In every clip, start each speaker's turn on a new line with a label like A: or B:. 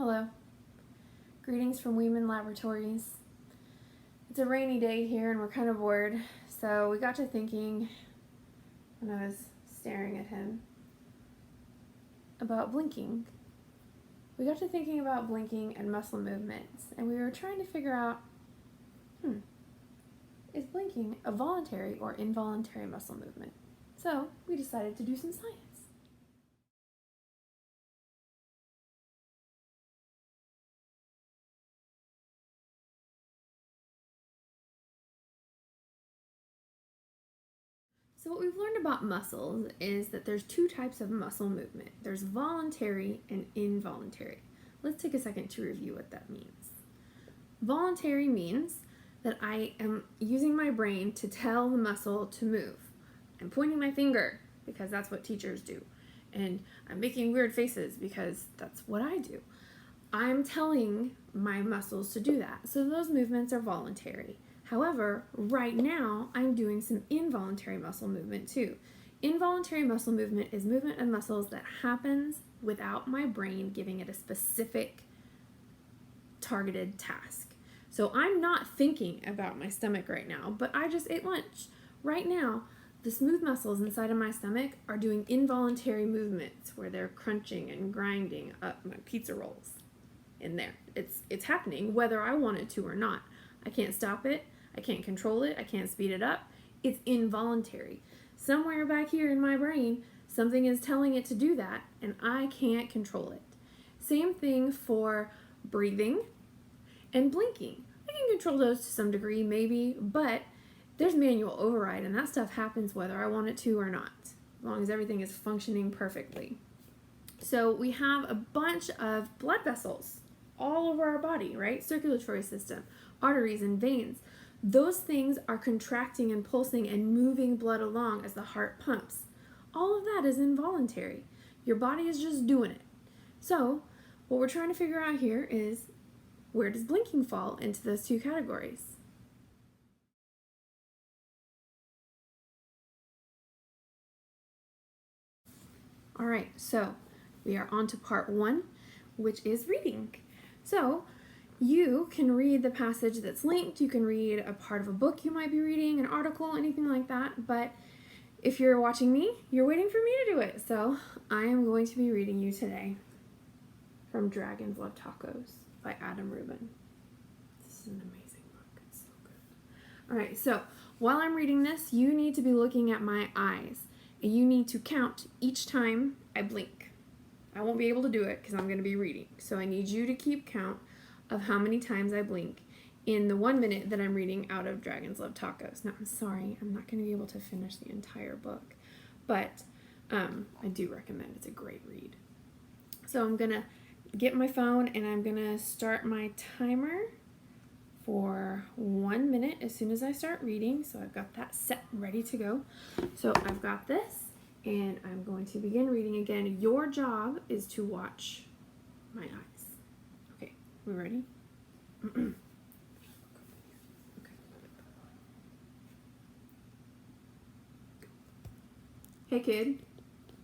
A: Hello. Greetings from Weeman Laboratories. It's a rainy day here and we're kind of bored, so we got to thinking, when I was staring at him, about blinking. We got to thinking about blinking and muscle movements, and we were trying to figure out, is blinking a voluntary or involuntary muscle movement? So we decided to do some science. So what we've learned about muscles is that there's two types of muscle movement. There's voluntary and involuntary. Let's take a second to review what that means. Voluntary means that I am using my brain to tell the muscle to move. I'm pointing my finger because that's what teachers do. And I'm making weird faces because that's what I do. I'm telling my muscles to do that. So those movements are voluntary. However, right now, I'm doing some involuntary muscle movement too. Involuntary muscle movement is movement of muscles that happens without my brain giving it a specific targeted task. So I'm not thinking about my stomach right now, but I just ate lunch. Right now, the smooth muscles inside of my stomach are doing involuntary movements where they're crunching and grinding up my pizza rolls in there. It's happening whether I want it to or not. I can't stop it. I can't control it. I can't speed it up. It's involuntary. Somewhere back here in my brain, something is telling it to do that, and I can't control it. Same thing for breathing and blinking. I can control those to some degree, maybe, but there's manual override, and that stuff happens whether I want it to or not, as long as everything is functioning perfectly. So we have a bunch of blood vessels all over our body, right? Circulatory system, arteries and veins. Those things are contracting and pulsing and moving blood along as the heart pumps. All of that is involuntary. Your body is just doing it. So what we're trying to figure out here is, where does blinking fall into those two categories? All right, so we are on to part one, which is reading. So you can read the passage that's linked. You can read a part of a book you might be reading, an article, anything like that. But if you're watching me, you're waiting for me to do it. So I am going to be reading you today from Dragons Love Tacos by Adam Rubin. This is an amazing book. It's so good. All right, so while I'm reading this, you need to be looking at my eyes. And you need to count each time I blink. I won't be able to do it because I'm going to be reading. So I need you to keep count of how many times I blink in the 1 minute that I'm reading out of Dragons Love Tacos. Now, I'm sorry, I'm not going to be able to finish the entire book, but I do recommend it. It's a great read. So I'm going to get my phone and I'm going to start my timer for 1 minute as soon as I start reading. So I've got that set ready to go. So I've got this and I'm going to begin reading again. Your job is to watch my eyes. Okay, we ready? Okay. Hey kid,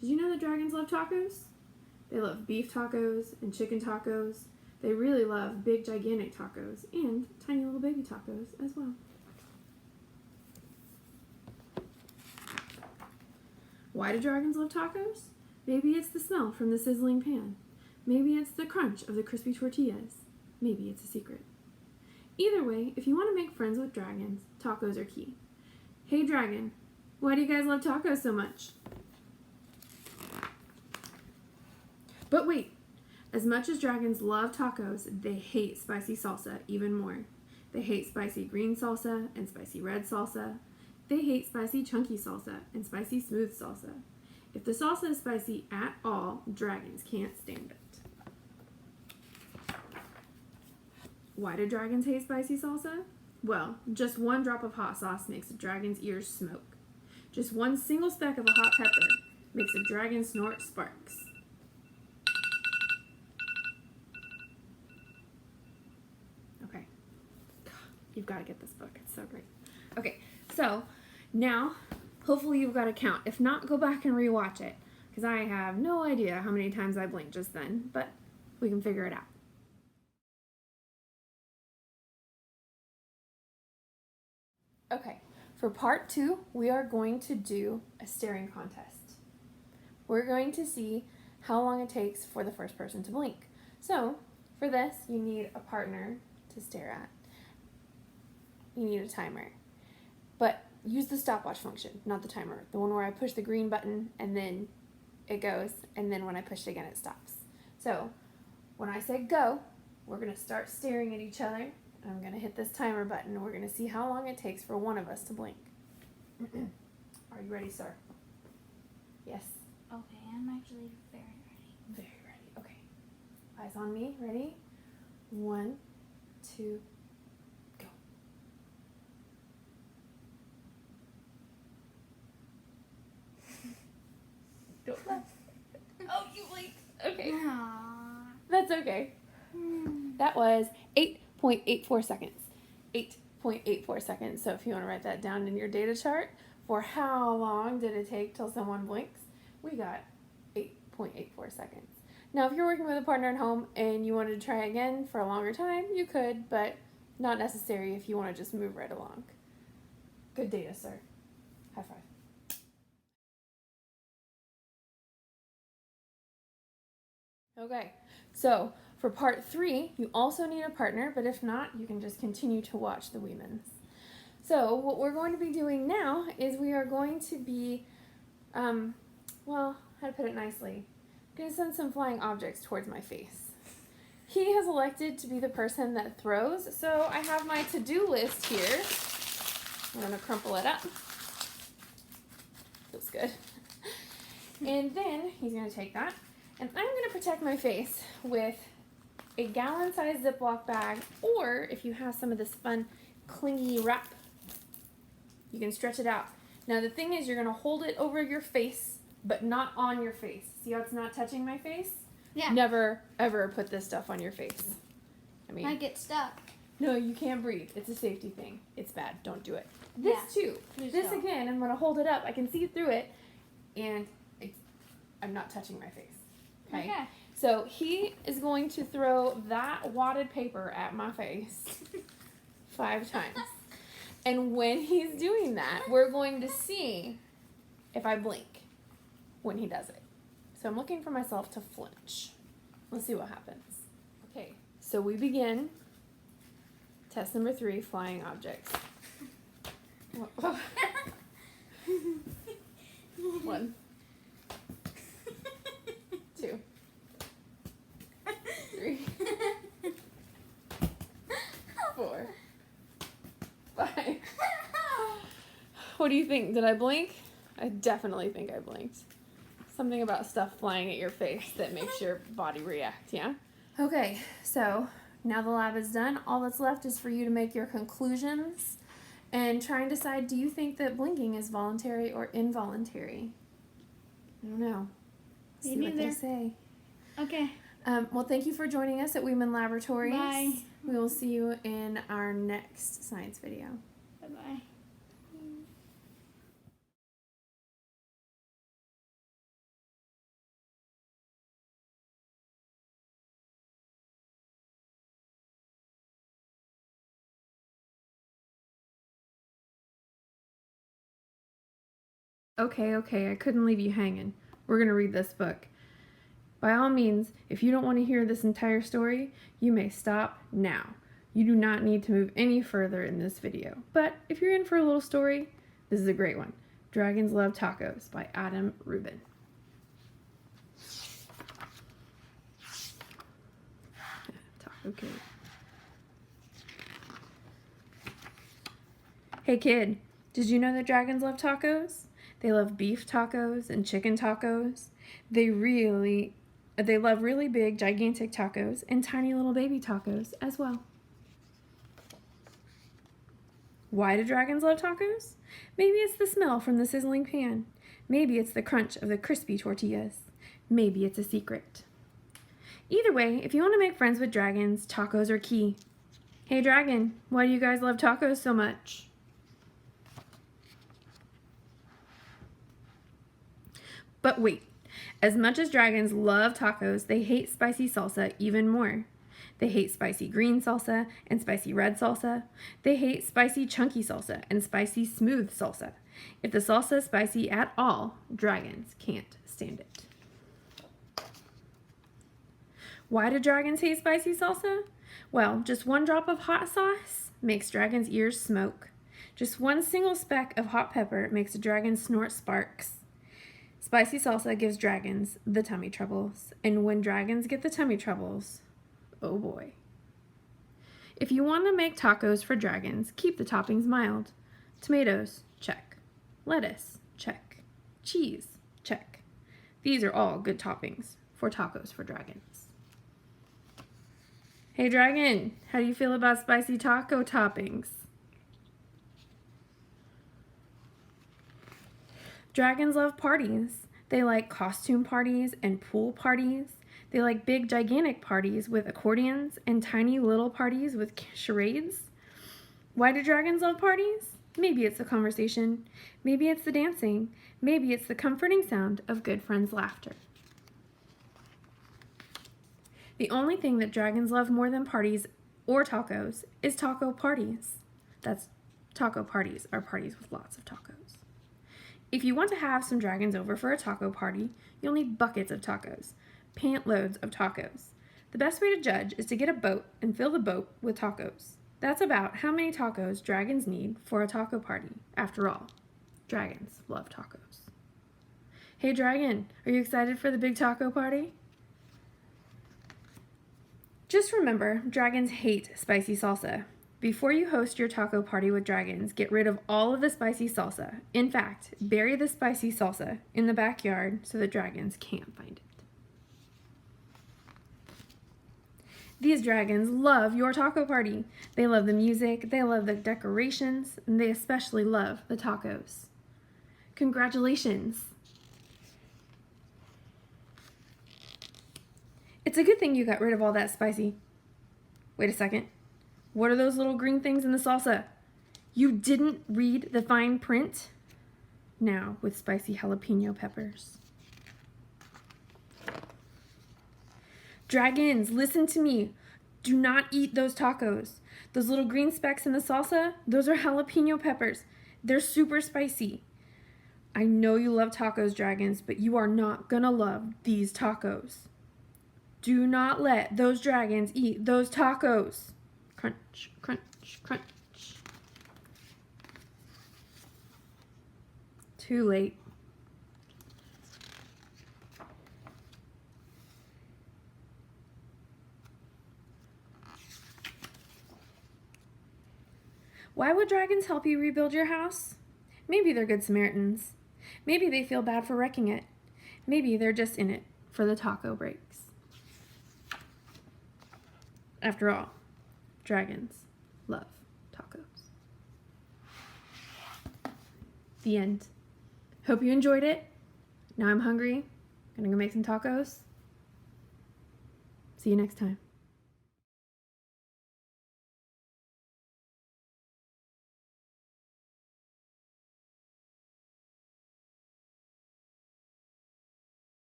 A: did you know that dragons love tacos? They love beef tacos and chicken tacos. They really love big, gigantic tacos and tiny little baby tacos as well. Why do dragons love tacos? Maybe it's the smell from the sizzling pan. Maybe it's the crunch of the crispy tortillas. Maybe it's a secret. Either way, if you want to make friends with dragons, tacos are key. Hey dragon, why do you guys love tacos so much? But wait. As much as dragons love tacos, they hate spicy salsa even more. They hate spicy green salsa and spicy red salsa. They hate spicy chunky salsa and spicy smooth salsa. If the salsa is spicy at all, dragons can't stand it. Why do dragons hate spicy salsa? Well, just one drop of hot sauce makes a dragon's ears smoke. Just one single speck of a hot pepper makes a dragon snort sparks. You've got to get this book. It's so great. Okay, so now hopefully you've got a count. If not, go back and rewatch it because I have no idea how many times I blinked just then, but we can figure it out. Okay, for part 2, we are going to do a staring contest. We're going to see how long it takes for the first person to blink. So, for this, you need a partner to stare at. You need a timer. But use the stopwatch function, not the timer. The one where I push the green button and then it goes, and then when I push it again, it stops. So, when I say go, we're going to start staring at each other. I'm going to hit this timer button, and we're going to see how long it takes for one of us to blink. Are you ready, sir? Yes?
B: Okay, I'm actually very ready.
A: Very ready. Okay. Eyes on me. Ready? 1, 2, go. Don't laugh. Oh, you blinked. Okay.
B: Aww.
A: That's okay. That was 8.84 seconds. 8.84 seconds. So if you want to write that down in your data chart for how long did it take till someone blinks, we got 8.84 seconds. Now, if you're working with a partner at home and you wanted to try again for a longer time, you could, but not necessary if you want to just move right along. Good data, sir. High five. Okay, so for part 3, you also need a partner, but if not, you can just continue to watch the Weemans. So what we're going to be doing now is we are going to be, well, how to put it nicely, I'm going to send some flying objects towards my face. He has elected to be the person that throws, so I have my to-do list here. I'm going to crumple it up. Feels good. And then he's going to take that, and I'm going to protect my face with a gallon-sized Ziploc bag, or if you have some of this fun clingy wrap, you can stretch it out. Now the thing is, you're going to hold it over your face, but not on your face. See how it's not touching my face?
B: Yeah.
A: Never, ever put this stuff on your face. I mean,
B: I get stuck.
A: no, you can't breathe. It's a safety thing. It's bad. Don't do it. This too.
B: Please
A: This
B: don't.
A: again, I'm going to hold it up. I can see through it, and I'm not touching my face. Okay? So he is going to throw that wadded paper at my face 5 times. And when he's doing that, we're going to see if I blink when he does it. So I'm looking for myself to flinch. Let's see what happens. Okay, so we begin test number 3, flying objects. 1, 2, 3, 4, 5. What do you think? Did I blink? I definitely think I blinked. Something about stuff flying at your face that makes your body react, yeah? Okay, so now the lab is done. All that's left is for you to make your conclusions and try and decide, do you think that blinking is voluntary or involuntary? I don't know. See what they say.
B: Okay.
A: Well, thank you for joining us at Weeman Laboratories.
B: Bye.
A: We will see you in our next science video.
B: Bye-bye.
A: Okay, I couldn't leave you hanging. We're going to read this book. By all means, if you don't want to hear this entire story, you may stop now. You do not need to move any further in this video. But if you're in for a little story, this is a great one. Dragons Love Tacos by Adam Rubin. Taco Kid. Hey kid, did you know that dragons love tacos? They love beef tacos and chicken tacos. They love really big, gigantic tacos and tiny little baby tacos as well. Why do dragons love tacos? Maybe it's the smell from the sizzling pan. Maybe it's the crunch of the crispy tortillas. Maybe it's a secret. Either way, if you want to make friends with dragons, tacos are key. Hey dragon, why do you guys love tacos so much? But wait, as much as dragons love tacos, they hate spicy salsa even more. They hate spicy green salsa and spicy red salsa. They hate spicy chunky salsa and spicy smooth salsa. If the salsa is spicy at all, dragons can't stand it. Why do dragons hate spicy salsa? Well, just one drop of hot sauce makes dragons' ears smoke. Just one single speck of hot pepper makes a dragon snort sparks. Spicy salsa gives dragons the tummy troubles, and when dragons get the tummy troubles, oh boy. If you want to make tacos for dragons, keep the toppings mild. Tomatoes, check. Lettuce, check. Cheese, check. These are all good toppings for tacos for dragons. Hey dragon, how do you feel about spicy taco toppings? Dragons love parties. They like costume parties and pool parties. They like big, gigantic parties with accordions and tiny little parties with charades. Why do dragons love parties? Maybe it's the conversation. Maybe it's the dancing. Maybe it's the comforting sound of good friends' laughter. The only thing that dragons love more than parties or tacos is taco parties. Taco parties are parties with lots of tacos. If you want to have some dragons over for a taco party, you'll need buckets of tacos, pant loads of tacos. The best way to judge is to get a boat and fill the boat with tacos. That's about how many tacos dragons need for a taco party. After all, dragons love tacos. Hey dragon, are you excited for the big taco party? Just remember, dragons hate spicy salsa. Before you host your taco party with dragons, get rid of all of the spicy salsa. In fact, bury the spicy salsa in the backyard so the dragons can't find it. These dragons love your taco party. They love the music, they love the decorations, and they especially love the tacos. Congratulations! It's a good thing you got rid of all that spicy. Wait a second. What are those little green things in the salsa? You didn't read the fine print? Now with spicy jalapeno peppers. Dragons, listen to me. Do not eat those tacos. Those little green specks in the salsa, those are jalapeno peppers. They're super spicy. I know you love tacos, dragons, but you are not gonna love these tacos. Do not let those dragons eat those tacos. Crunch, crunch, crunch. Too late. Why would dragons help you rebuild your house? Maybe they're good Samaritans. Maybe they feel bad for wrecking it. Maybe they're just in it for the taco breaks. After all, dragons love tacos. The end. Hope you enjoyed it. Now I'm hungry. Gonna go make some tacos. See you next time.